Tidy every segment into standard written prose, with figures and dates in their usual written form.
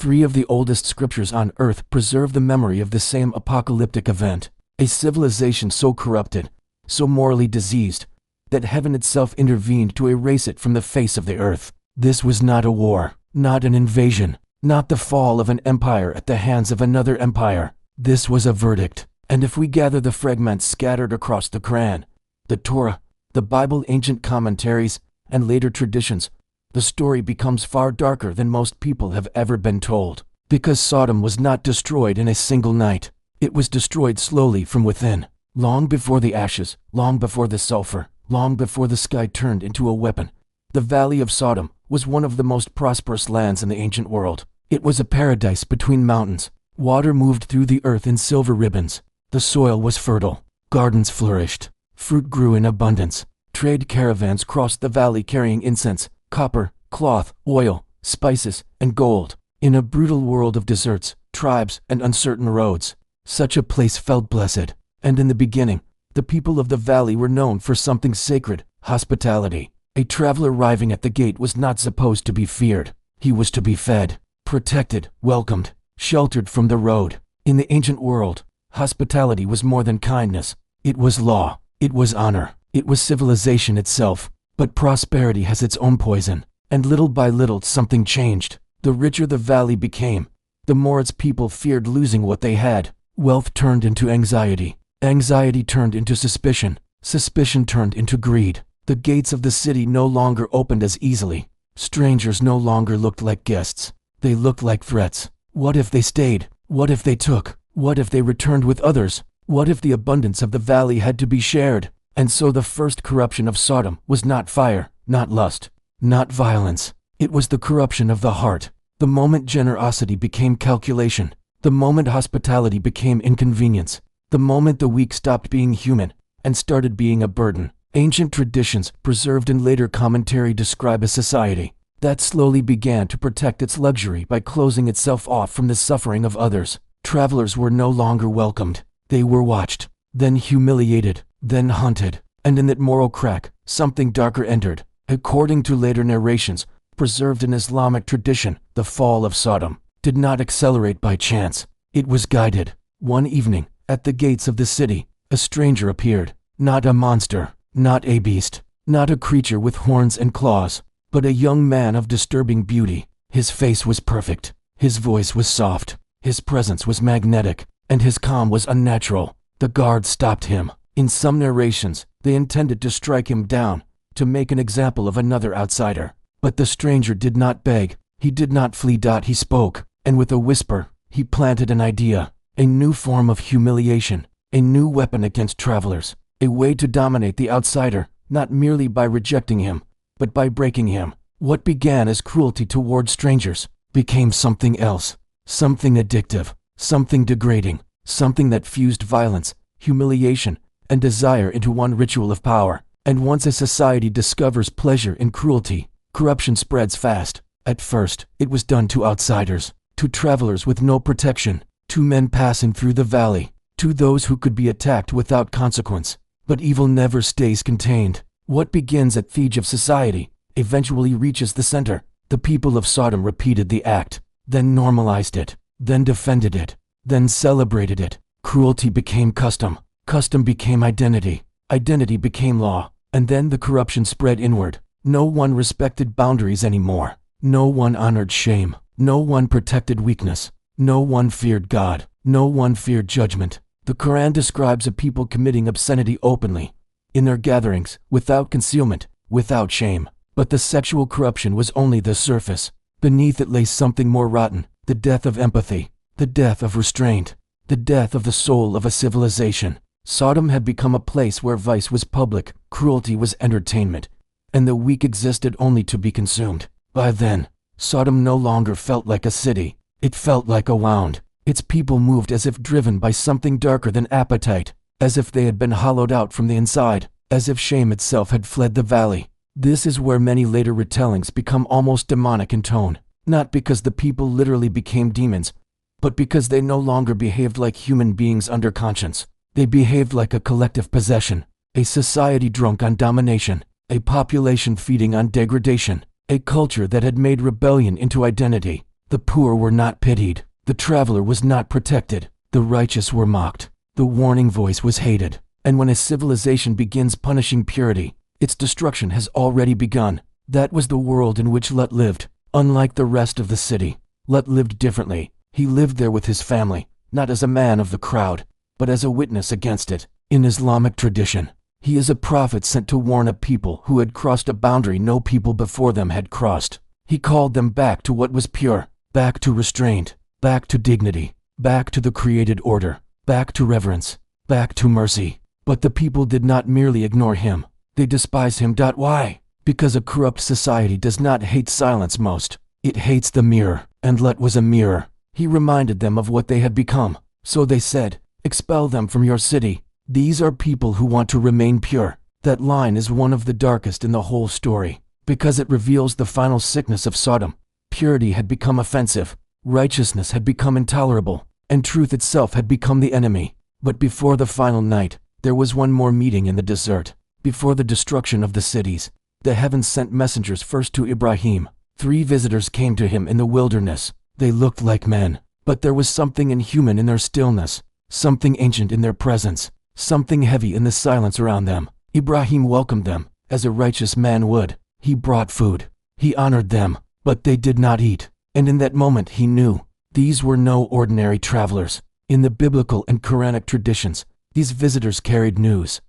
Three of the oldest scriptures on earth preserve the memory of the same apocalyptic event, a civilization so corrupted, so morally diseased, that heaven itself intervened to erase it from the face of the earth. This was not a war, not an invasion, not the fall of an empire at the hands of another empire. This was a verdict. And if we gather the fragments scattered across the Quran, the Torah, the Bible, ancient commentaries, and later traditions, the story becomes far darker than most people have ever been told. Because Sodom was not destroyed in a single night. It was destroyed slowly from within, long before the ashes, long before the sulfur, long before the sky turned into a weapon. The Valley of Sodom was one of the most prosperous lands in the ancient world. It was a paradise between mountains. Water moved through the earth in silver ribbons. The soil was fertile. Gardens flourished. Fruit grew in abundance. Trade caravans crossed the valley carrying incense, copper, cloth, oil, spices, and gold. In a brutal world of deserts, tribes, and uncertain roads, such a place felt blessed. And in the beginning, the people of the valley were known for something sacred: hospitality. A traveler arriving at the gate was not supposed to be feared. He was to be fed, protected, welcomed, sheltered from the road. In the ancient world, hospitality was more than kindness. It was law. It was honor. It was civilization itself. But prosperity has its own poison. And little by little something changed. The richer the valley became, the more its people feared losing what they had. Wealth turned into anxiety. Anxiety turned into suspicion. Suspicion turned into greed. The gates of the city no longer opened as easily. Strangers no longer looked like guests. They looked like threats. What if they stayed? What if they took? What if they returned with others? What if the abundance of the valley had to be shared? And so the first corruption of Sodom was not fire, not lust, not violence. It was the corruption of the heart. The moment generosity became calculation. The moment hospitality became inconvenience. The moment the weak stopped being human and started being a burden. Ancient traditions, preserved in later commentary, describe a society that slowly began to protect its luxury by closing itself off from the suffering of others. Travelers were no longer welcomed. They were watched, then humiliated, then hunted. And in that moral crack, something darker entered. According to later narrations, preserved in Islamic tradition, the fall of Sodom did not accelerate by chance. It was guided. One evening, at the gates of the city, a stranger appeared. Not a monster, not a beast, not a creature with horns and claws, but a young man of disturbing beauty. His face was perfect. His voice was soft. His presence was magnetic, and his calm was unnatural. The guards stopped him. In some narrations, they intended to strike him down, to make an example of another outsider. But the stranger did not beg. He did not flee. He spoke, and with a whisper, he planted an idea. A new form of humiliation. A new weapon against travelers. A way to dominate the outsider, not merely by rejecting him, but by breaking him. What began as cruelty toward strangers became something else. Something addictive. Something degrading. Something that fused violence, humiliation, and desire into one ritual of power. And once a society discovers pleasure in cruelty, corruption spreads fast. At first, it was done to outsiders, to travelers with no protection, to men passing through the valley, to those who could be attacked without consequence. But evil never stays contained. What begins at the edge of society eventually reaches the center. The people of Sodom repeated the act, then normalized it, then defended it, then celebrated it. Cruelty became custom. Custom became identity. Identity became law. And then the corruption spread inward. No one respected boundaries anymore. No one honored shame. No one protected weakness. No one feared God. No one feared judgment. The Quran describes a people committing obscenity openly, in their gatherings, without concealment, without shame. But the sexual corruption was only the surface. Beneath it lay something more rotten: the death of empathy, the death of restraint, the death of the soul of a civilization. Sodom had become a place where vice was public, cruelty was entertainment, and the weak existed only to be consumed. By then, Sodom no longer felt like a city. It felt like a wound. Its people moved as if driven by something darker than appetite, as if they had been hollowed out from the inside, as if shame itself had fled the valley. This is where many later retellings become almost demonic in tone, not because the people literally became demons, but because they no longer behaved like human beings under conscience. They behaved like a collective possession, a society drunk on domination, a population feeding on degradation, a culture that had made rebellion into identity. The poor were not pitied. The traveler was not protected. The righteous were mocked. The warning voice was hated. And when a civilization begins punishing purity, its destruction has already begun. That was the world in which Lot lived. Unlike the rest of the city, Lot lived differently. He lived there with his family, not as a man of the crowd, but as a witness against it. In Islamic tradition, he is a prophet sent to warn a people who had crossed a boundary no people before them had crossed. He called them back to what was pure, back to restraint, back to dignity, back to the created order, back to reverence, back to mercy. But the people did not merely ignore him. They despised him. Why? Because a corrupt society does not hate silence most. It hates the mirror, and Lot was a mirror. He reminded them of what they had become. So they said, "Expel them from your city. These are people who want to remain pure." That line is one of the darkest in the whole story, because it reveals the final sickness of Sodom. Purity had become offensive, righteousness had become intolerable, and truth itself had become the enemy. But before the final night, there was one more meeting in the desert. Before the destruction of the cities, the heavens sent messengers first to Ibrahim. 3 visitors came to him in the wilderness. They looked like men, but there was something inhuman in their stillness, something ancient in their presence, something heavy in the silence around them. Ibrahim welcomed them, as a righteous man would. He brought food. He honored them, but they did not eat. And in that moment he knew, these were no ordinary travelers. In the biblical and Quranic traditions, these visitors carried news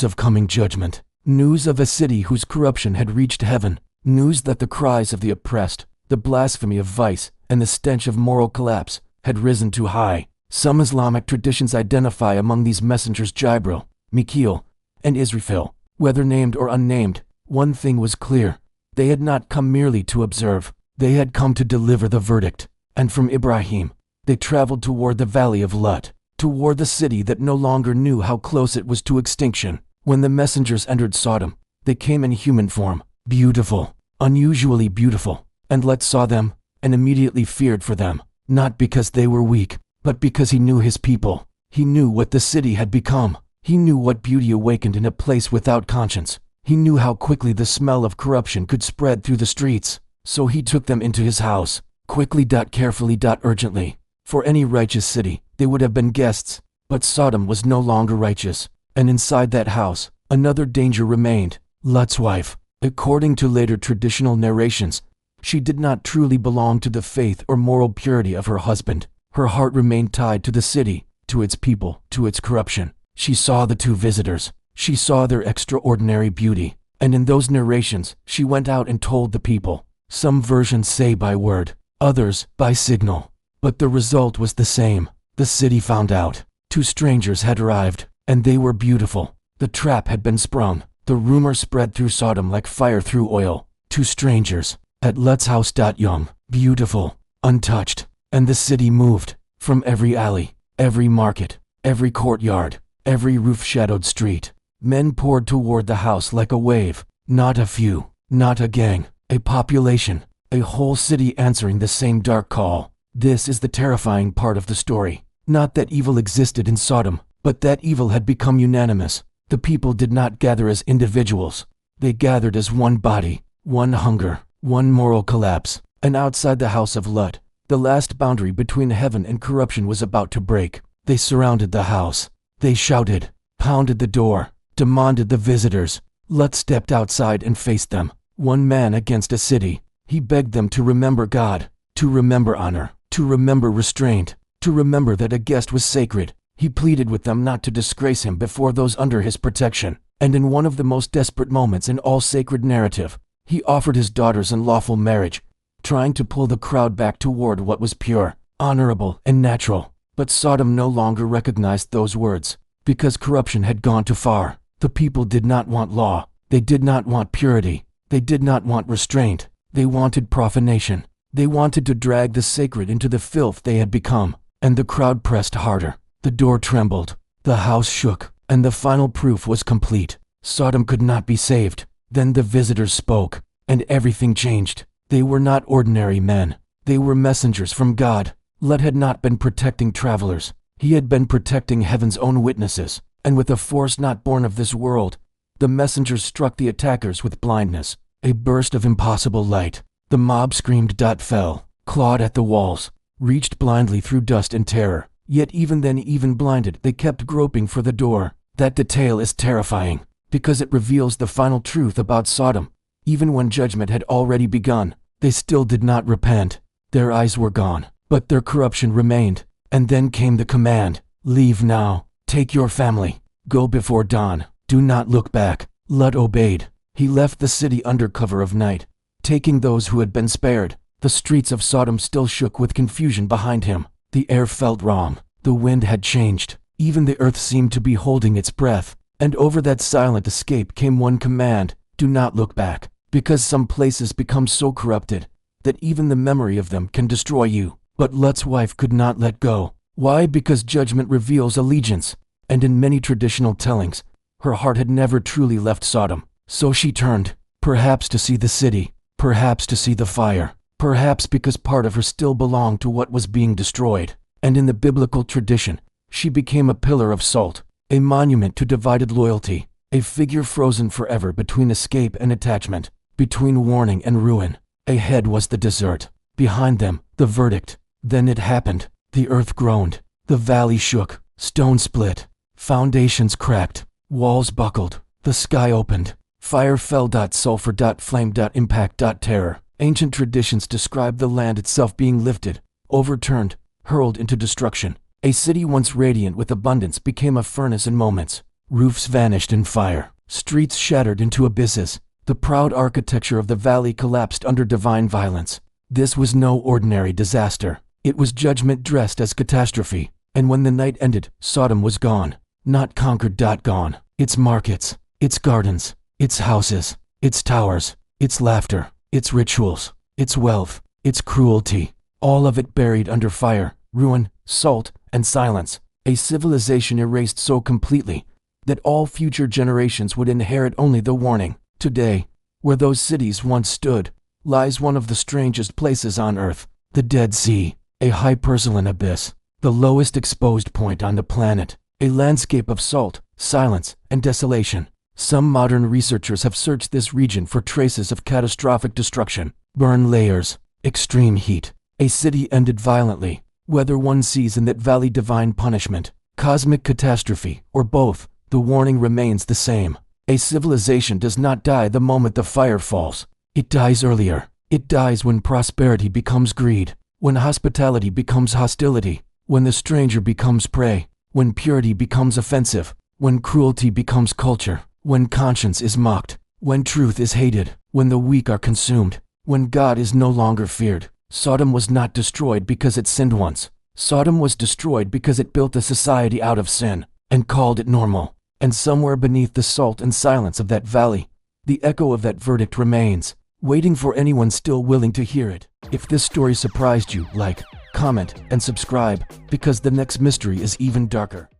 of coming judgment, news of a city whose corruption had reached heaven, news that the cries of the oppressed, the blasphemy of vice, and the stench of moral collapse had risen too high. Some Islamic traditions identify among these messengers Jibril, Mikhail, and Israfil. Whether named or unnamed, one thing was clear. They had not come merely to observe. They had come to deliver the verdict. And from Ibrahim, they traveled toward the valley of Lut, toward the city that no longer knew how close it was to extinction. When the messengers entered Sodom, they came in human form, beautiful, unusually beautiful. And Lot saw them, and immediately feared for them, not because they were weak, but because he knew his people. He knew what the city had become. He knew what beauty awakened in a place without conscience. He knew how quickly the smell of corruption could spread through the streets. So he took them into his house, quickly, carefully, urgently. For any righteous city, they would have been guests, but Sodom was no longer righteous. And inside that house, another danger remained. Lot's wife. According to later traditional narrations, she did not truly belong to the faith or moral purity of her husband. Her heart remained tied to the city, to its people, to its corruption. She saw the 2 visitors. She saw their extraordinary beauty. And in those narrations, she went out and told the people. Some versions say by word, others by signal. But the result was the same. The city found out. 2 strangers had arrived, and they were beautiful. The trap had been sprung. The rumor spread through Sodom like fire through oil. 2 strangers, at Lot's house. Young, beautiful, untouched. And the city moved. From every alley, every market, every courtyard, every roof-shadowed street, men poured toward the house like a wave. Not a few, not a gang, a population, a whole city answering the same dark call. This is the terrifying part of the story. Not that evil existed in Sodom, but that evil had become unanimous. The people did not gather as individuals. They gathered as one body, one hunger, one moral collapse. And outside the house of Lot, the last boundary between heaven and corruption was about to break. They surrounded the house. They shouted, pounded the door, demanded the visitors. Lot stepped outside and faced them. One man against a city. He begged them to remember God, to remember honor, to remember restraint, to remember that a guest was sacred. He pleaded with them not to disgrace him before those under his protection. And in one of the most desperate moments in all sacred narrative, he offered his daughters in lawful marriage, trying to pull the crowd back toward what was pure, honorable, and natural. But Sodom no longer recognized those words, because corruption had gone too far. The people did not want law. They did not want purity. They did not want restraint. They wanted profanation. They wanted to drag the sacred into the filth they had become. And the crowd pressed harder. The door trembled. The house shook. And the final proof was complete. Sodom could not be saved. Then the visitors spoke, and everything changed. They were not ordinary men. They were messengers from God. Lot had not been protecting travelers. He had been protecting heaven's own witnesses. And with a force not born of this world, the messengers struck the attackers with blindness. A burst of impossible light. The mob screamed. Fell. clawed at the walls, reached blindly through dust and terror. Yet even then, even blinded, they kept groping for the door. That detail is terrifying, because it reveals the final truth about Sodom. Even when judgment had already begun, they still did not repent. Their eyes were gone, but their corruption remained. And then came the command, "Leave now, take your family, go before dawn, do not look back." Lot obeyed. He left the city under cover of night, taking those who had been spared. The streets of Sodom still shook with confusion behind him. The air felt wrong. The wind had changed. Even the earth seemed to be holding its breath. And over that silent escape came one command, "Do not look back," because some places become so corrupted that even the memory of them can destroy you. But Lot's wife could not let go. Why? Because judgment reveals allegiance, and in many traditional tellings, her heart had never truly left Sodom. So she turned, perhaps to see the city, perhaps to see the fire, perhaps because part of her still belonged to what was being destroyed. And in the biblical tradition, she became a pillar of salt, a monument to divided loyalty, a figure frozen forever between escape and attachment, between warning and ruin. Ahead was the desert, behind them, the verdict. Then it happened. The earth groaned, the valley shook, stone split, foundations cracked, walls buckled, the sky opened, fire fell. Sulfur. Flame. Impact. Terror. Ancient traditions describe the land itself being lifted, overturned, hurled into destruction. A city once radiant with abundance became a furnace in moments. Roofs vanished in fire, streets shattered into abysses. The proud architecture of the valley collapsed under divine violence. This was no ordinary disaster. It was judgment dressed as catastrophe. And when the night ended, Sodom was gone. Not conquered. Gone. Its markets, its gardens, its houses, its towers, its laughter, its rituals, its wealth, its cruelty, all of it buried under fire, ruin, salt, and silence. A civilization erased so completely that all future generations would inherit only the warning. Today, where those cities once stood, lies one of the strangest places on earth, the Dead Sea, a hypersaline abyss, the lowest exposed point on the planet, a landscape of salt, silence, and desolation. Some modern researchers have searched this region for traces of catastrophic destruction, burn layers, extreme heat. A city ended violently. Whether one sees in that valley divine punishment, cosmic catastrophe, or both, the warning remains the same. A civilization does not die the moment the fire falls. It dies earlier. It dies when prosperity becomes greed, when hospitality becomes hostility, when the stranger becomes prey, when purity becomes offensive, when cruelty becomes culture, when conscience is mocked, when truth is hated, when the weak are consumed, when God is no longer feared. Sodom was not destroyed because it sinned once. Sodom was destroyed because it built a society out of sin and called it normal. And somewhere beneath the salt and silence of that valley, the echo of that verdict remains, waiting for anyone still willing to hear it. If this story surprised you, like, comment, and subscribe, because the next mystery is even darker.